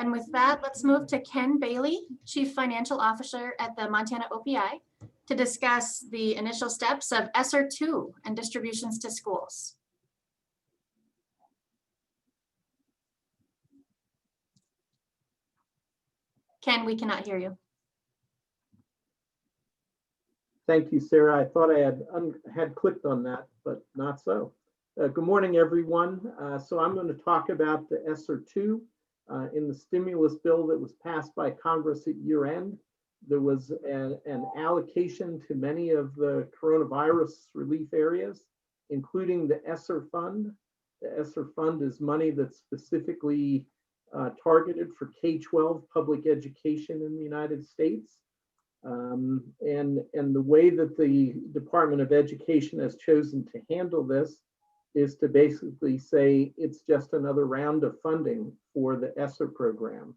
And with that, let's move to Ken Bailey, Chief Financial Officer at the Montana OPI, to discuss the initial steps of ESSER 2 and distributions to schools. Ken, we cannot hear you. Thank you, Sarah. I thought I had clicked on that, but not so. Good morning, everyone. So I'm going to talk about the ESSER 2 in the stimulus bill that was passed by Congress at year end. There was an allocation to many of the coronavirus relief areas, including the ESSER fund. The ESSER fund is money that's specifically targeted for K-12 public education in the United States. And the way that the Department of Education has chosen to handle this is to basically say it's just another round of funding for the ESSER program.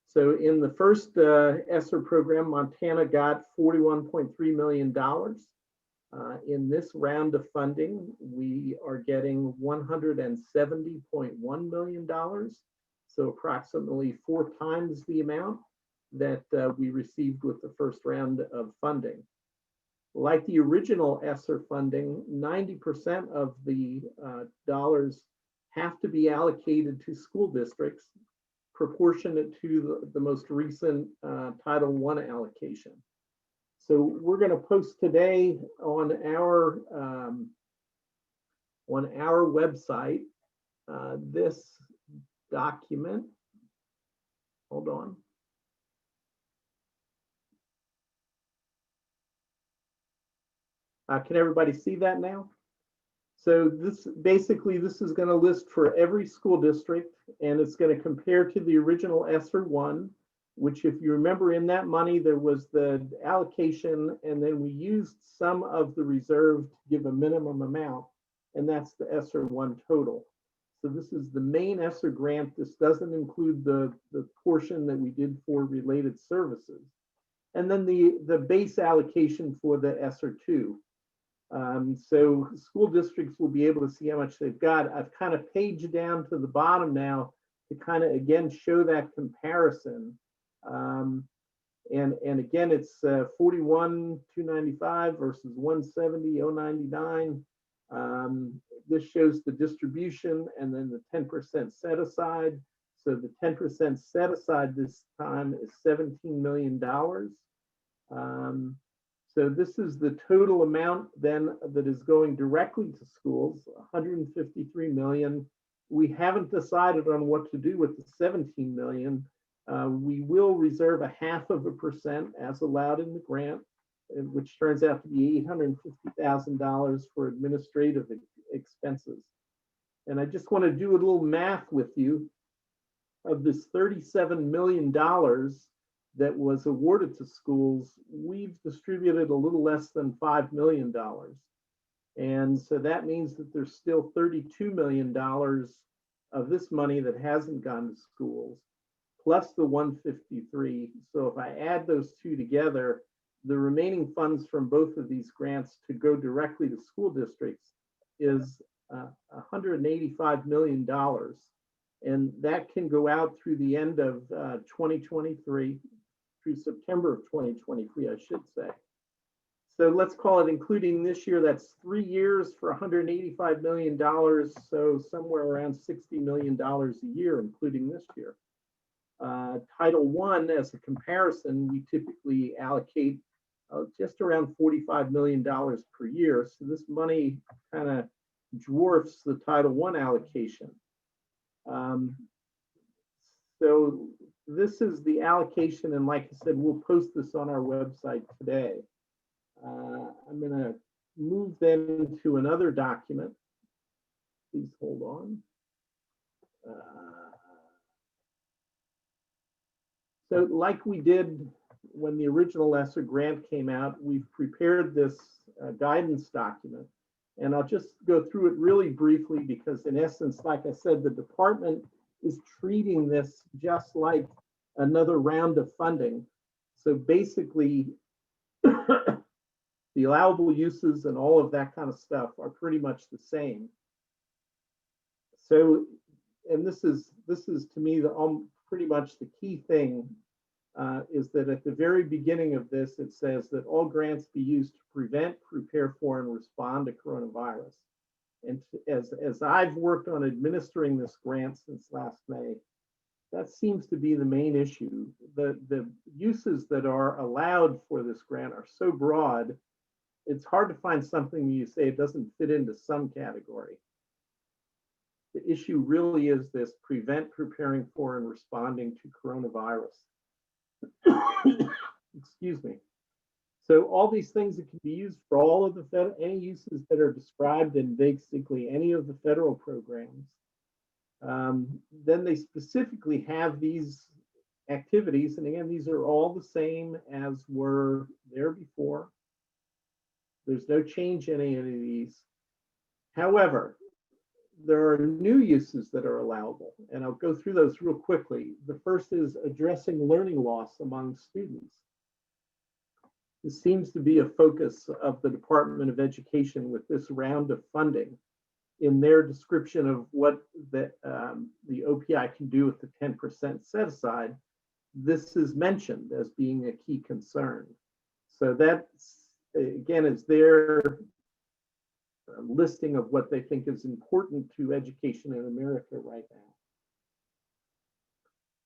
So in the first ESSER program, Montana got $41.3 million. In this round of funding, we are getting $170.1 million. So approximately 4 times the amount that we received with the first round of funding. Like the original ESSER funding, 90% of the dollars have to be allocated to school districts, proportionate to the most recent Title I allocation. So we're going to post today on our website this document. Hold on. Can everybody see that now? So this is going to list for every school district, and it's going to compare to the original ESSER 1, which, if you remember, in that money there was the allocation, and then we used some of the reserve to give a minimum amount, and that's the ESSER 1 total. So this is the main ESSER grant. This doesn't include the portion that we did for related services. And then the base allocation for the ESSER 2. So school districts will be able to see how much they've got. I've kind of paged down to the bottom now to kind of, again, show that comparison. And again, it's 41,295 versus 170,099. This shows the distribution and then the 10% set aside. So the 10% set aside this time is $17 million. So this is the total amount then that is going directly to schools, 153 million. We haven't decided on what to do with the 17 million. We will reserve 0.5% as allowed in the grant, which turns out to be $850,000 for administrative expenses. And I just want to do a little math with you. Of this $37 million that was awarded to schools, we've distributed a little less than $5 million. And so that means that there's still $32 million of this money that hasn't gone to schools, plus the 153. So if I add those two together, the remaining funds from both of these grants to go directly to school districts is $185 million. And that can go out through the end of 2023, through September of 2023, I should say. So let's call it, including this year, that's 3 years for $185 million. So somewhere around $60 million a year, including this year. Title I, as a comparison, we typically allocate just around $45 million per year. So this money kind of dwarfs the Title I allocation. So this is the allocation, and like I said, we'll post this on our website today. I'm going to move then to another document. Please hold on. So like we did when the original ESSER grant came out, we've prepared this guidance document. And I'll just go through it really briefly because, in essence, like I said, the department is treating this just like another round of funding. So basically, the allowable uses and all of that kind of stuff are pretty much the same. So, and this is to me pretty much the key thing is that at the very beginning of this, it says that all grants be used to prevent, prepare for, and respond to coronavirus. And as I've worked on administering this grant since last May, that seems to be the main issue. The uses that are allowed for this grant are so broad, it's hard to find something you say it doesn't fit into some category. The issue really is this: prevent, preparing for, and responding to coronavirus. Excuse me. So all these things that can be used for all of the any uses that are described in basically any of the federal programs. Then they specifically have these activities, and again, these are all the same as were there before. There's no change in any of these. However, there are new uses that are allowable, and I'll go through those real quickly. The first is addressing learning loss among students. This seems to be a focus of the Department of Education with this round of funding. In their description of what the OPI can do with the 10% set aside, this is mentioned as being a key concern. So that's, again, is their listing of what they think is important to education in America right now.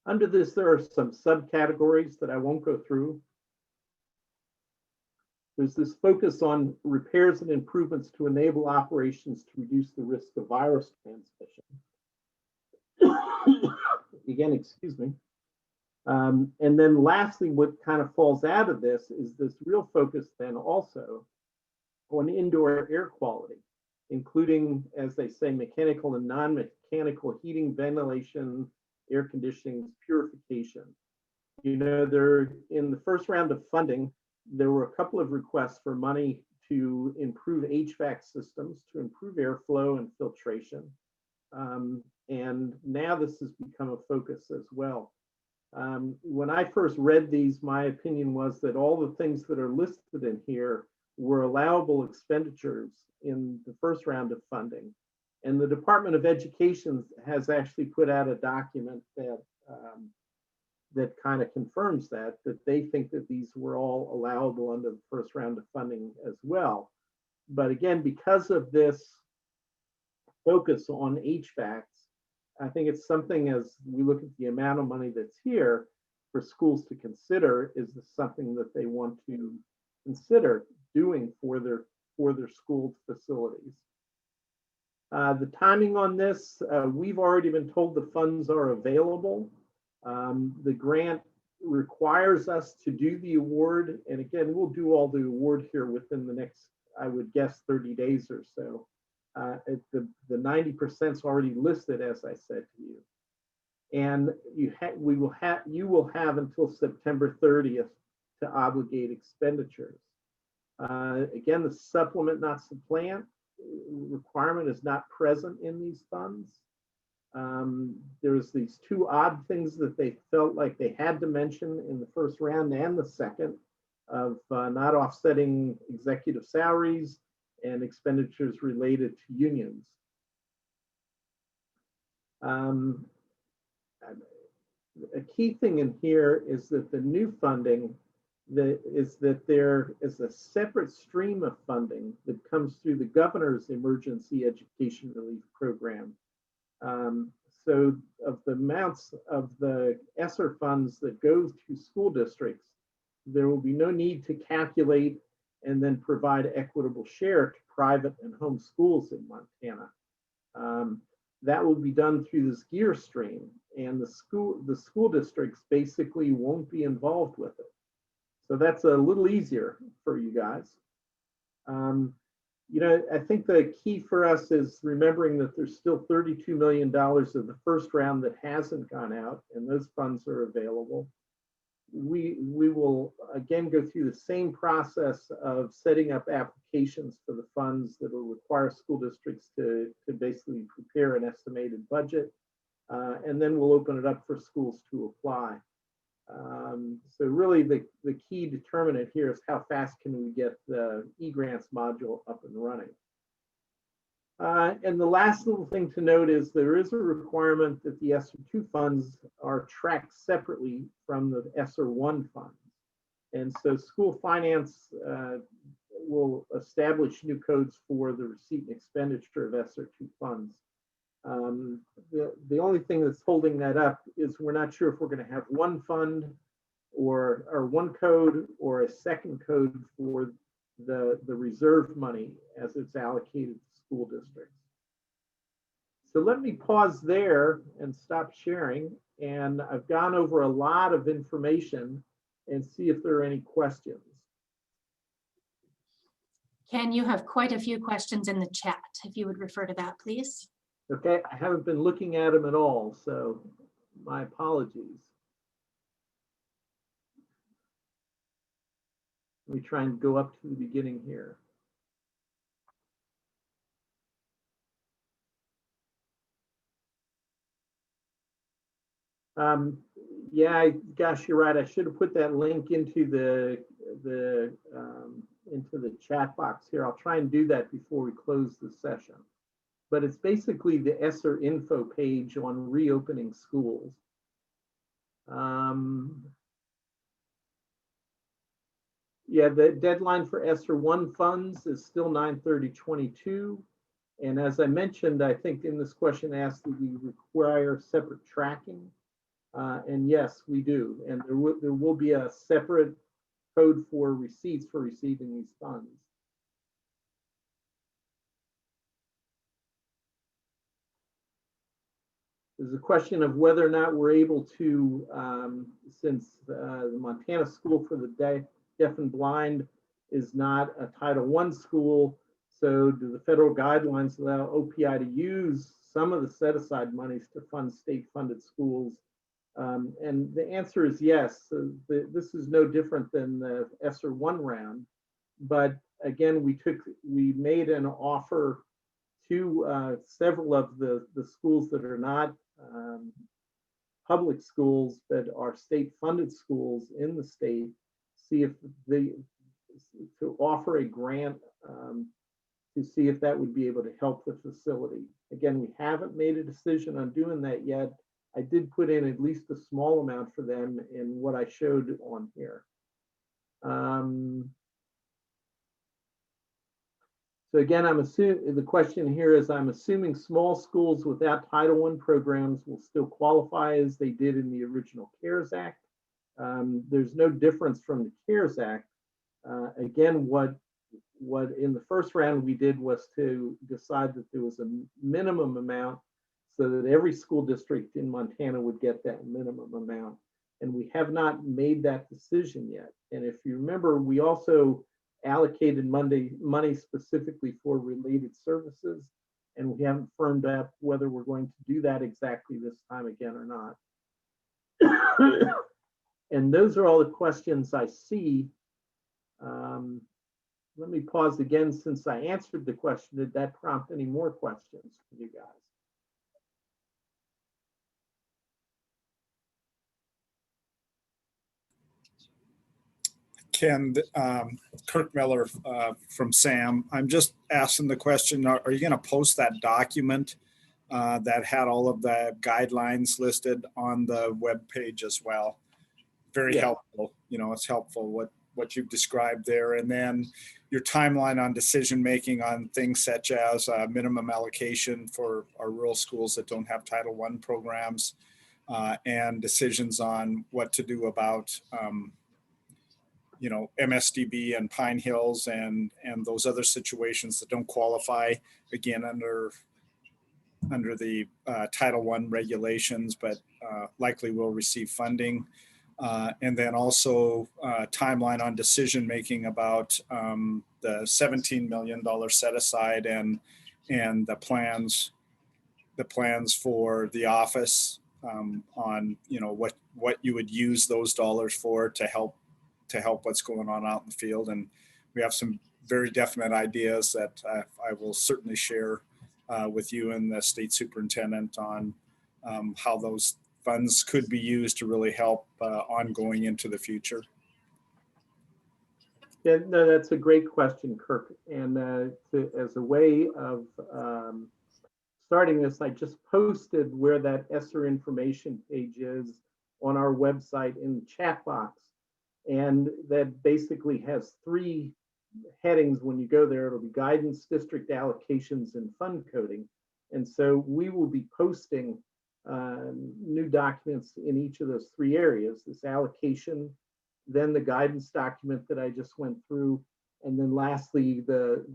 Under this, there are some subcategories that I won't go through. There's this focus on repairs and improvements to enable operations to reduce the risk of virus transmission. Again, excuse me. And then lastly, what kind of falls out of this is this real focus then also on indoor air quality, including, as they say, mechanical and non-mechanical heating, ventilation, air conditioning, purification. You know, they're in the first round of funding, there were a couple of requests for money to improve HVAC systems, to improve airflow and filtration. And now this has become a focus as well. When I first read these, my opinion was that all the things that are listed in here were allowable expenditures in the first round of funding. And the Department of Education has actually put out a document that that kind of confirms that they think that these were all allowable under the first round of funding as well. But again, because of this focus on HVACs, I think it's something, as we look at the amount of money that's here, for schools to consider, is this something that they want to consider doing for their school facilities. The timing on this, we've already been told the funds are available. The grant requires us to do the award, and again, we'll do all the award here within the next, I would guess, 30 days or so. The 90% is already listed, as I said to you, and you will have until September 30th to obligate expenditures. Again, the supplement, not supplant requirement is not present in these funds. There's these two odd things that they felt like they had to mention in the first round and the second, of not offsetting executive salaries and expenditures related to unions. A key thing in here is that the new funding that there is a separate stream of funding that comes through the governor's emergency education relief program. So of the amounts of the ESSER funds that go to school districts, there will be no need to calculate and then provide equitable share to private and home schools in Montana. That will be done through this GEAR stream, and the school districts basically won't be involved with it. So that's a little easier for you guys. You know, I think the key for us is remembering that there's still $32 million of the first round that hasn't gone out, and those funds are available. We will again go through the same process of setting up applications for the funds that will require school districts to basically prepare an estimated budget, and then we'll open it up for schools to apply. So really the key determinant here is how fast can we get the eGrants module up and running. And the last little thing to note is there is a requirement that the ESSER 2 funds are tracked separately from the ESSER 1 funds. And so school finance will establish new codes for the receipt and expenditure of ESSER 2 funds. The only thing that's holding that up is we're not sure if we're going to have one fund or one code or a second code for the reserve money as it's allocated to school districts. So let me pause there and stop sharing. And I've gone over a lot of information and see if there are any questions. Ken, you have quite a few questions in the chat. If you would refer to that, please. Okay, I haven't been looking at them at all, so my apologies. Let me try and go up to the beginning here. Yeah, gosh, you're right. I should have put that link into the chat box here. I'll try and do that before we close the session. But it's basically the ESSER info page on reopening schools. Yeah, the deadline for ESSER 1 funds is still 9/30/22. And as I mentioned, I think in this question asked, do we require separate tracking? And yes, we do. And there will be a separate code for receipts for receiving these funds. There's a question of whether or not we're able to, since the Montana School for the Deaf and Blind is not a Title I school, so do the federal guidelines allow OPI to use some of the set-aside monies to fund state-funded schools? And the answer is yes. So this is no different than the ESSER 1 round, but again, we made an offer to several of the schools that are not public schools but are state-funded schools in the state, see if to offer a grant to see if that would be able to help the facility. Again, we haven't made a decision on doing that yet. I did put in at least a small amount for them in what I showed on here. So again, I'm assuming the question here is, I'm assuming small schools without Title I programs will still qualify as they did in the original CARES Act. There's no difference from the CARES Act. Again, what in the first round we did was to decide that there was a minimum amount so that every school district in Montana would get that minimum amount. And we have not made that decision yet. And if you remember, we also allocated money specifically for related services, and we haven't firmed up whether we're going to do that exactly this time again or not. And those are all the questions I see. Let me pause again since I answered the question. Did that prompt any more questions for you guys? Ken, Kirk Miller from SAM. I'm just asking the question, are you going to post that document that had all of the guidelines listed on the web page as well? Very helpful. You know, it's helpful what you've described there. And then your timeline on decision making on things such as minimum allocation for our rural schools that don't have Title I programs, and decisions on what to do about you know, MSDB and Pine Hills and those other situations that don't qualify, again, under the Title I regulations, but likely will receive funding. And then also timeline on decision making about the $17 million set aside and the plans for the office on, you know, what you would use those dollars for to help what's going on out in the field. And we have some very definite ideas that I will certainly share with you and the state superintendent on how those funds could be used to really help ongoing into the future. Yeah, no, that's a great question, Kirk. And as a way of starting this, I just posted where that ESSER information page is on our website in the chat box. And that basically has 3 headings. When you go there, it'll be guidance, district allocations, and fund coding. And so we will be posting new documents in each of those 3 areas, this allocation, then the guidance document that I just went through, and then lastly, the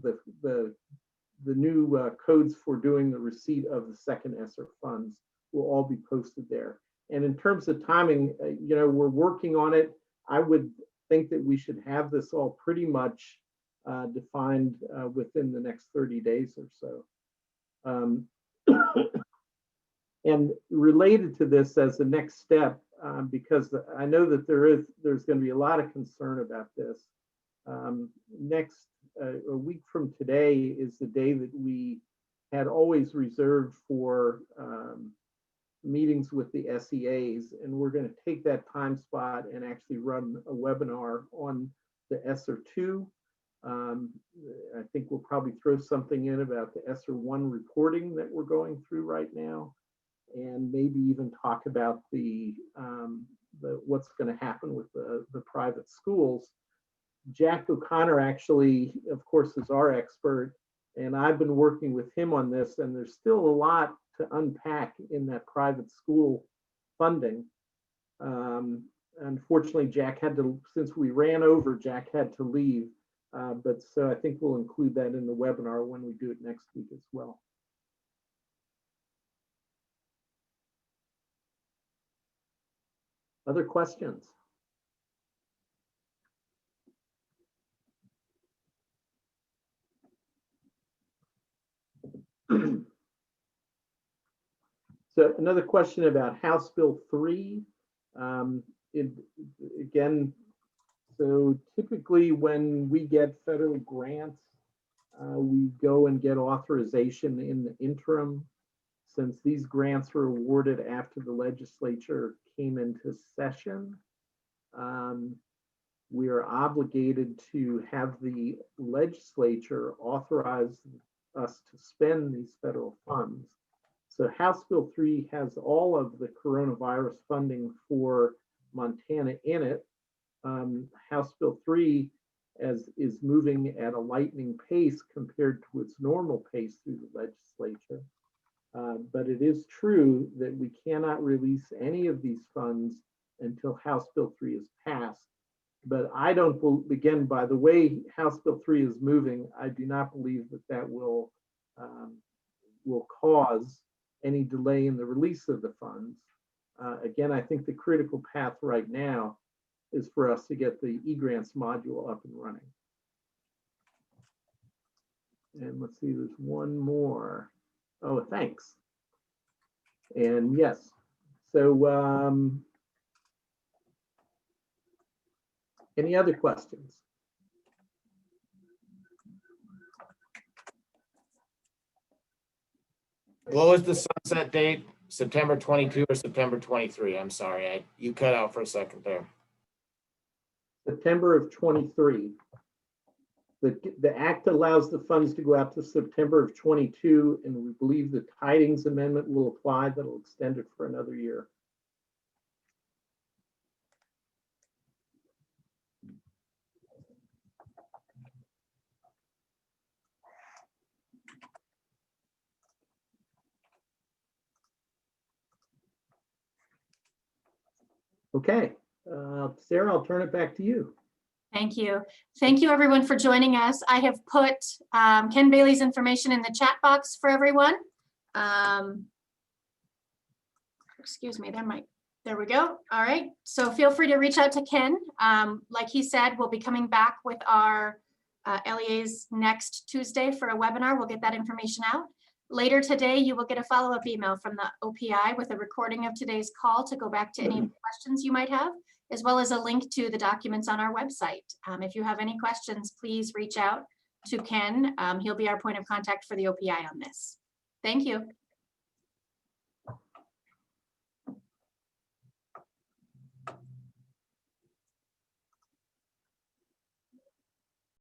new codes for doing the receipt of the second ESSER funds will all be posted there. And in terms of timing, we're working on it. I would think that we should have this all pretty much defined within the next 30 days or so. And related to this as the next step, because I know that there's going to be a lot of concern about this. A week from today is the day that we had always reserved for meetings with the SEAs, and we're going to take that time spot and actually run a webinar on the ESSER 2. I think we'll probably throw something in about the ESSER 1 reporting that we're going through right now, and maybe even talk about the what's going to happen with the private schools. Jack O'Connor actually, of course, is our expert, and I've been working with him on this, and there's still a lot to unpack in that private school funding. Unfortunately, Jack had to, since we ran over, Jack had to leave, but so I think we'll include that in the webinar when we do it next week as well. Other questions? So another question about House Bill 3. Again, so typically when we get federal grants, we go and get authorization in the interim. Since these grants were awarded after the legislature came into session, we are obligated to have the legislature authorize us to spend these federal funds. So House Bill 3 has all of the coronavirus funding for Montana in it. House Bill 3 is moving at a lightning pace compared to its normal pace through the legislature. But it is true that we cannot release any of these funds until House Bill 3 is passed. But I don't, again, by the way House Bill 3 is moving, I do not believe that will cause any delay in the release of the funds. Again, I think the critical path right now is for us to get the eGrants module up and running. And let's see, there's one more. Oh, thanks. And yes, so any other questions? What was the sunset date? September 22 or September 23? I'm sorry, you cut out for a second there. September of 23. The act allows the funds to go out to September of 22, and we believe the Tidings Amendment will apply. That'll extend it for another year. Okay, Sarah, I'll turn it back to you. Thank you. Thank you, everyone, for joining us. I have put Ken Bailey's information in the chat box for everyone. Excuse me, there we go. All right, so feel free to reach out to Ken. Like he said, we'll be coming back with our LEAs next Tuesday for a webinar. We'll get that information out. Later today, you will get a follow-up email from the OPI with a recording of today's call to go back to any questions you might have, as well as a link to the documents on our website. If you have any questions, please reach out to Ken. He'll be our point of contact for the OPI on this. Thank you.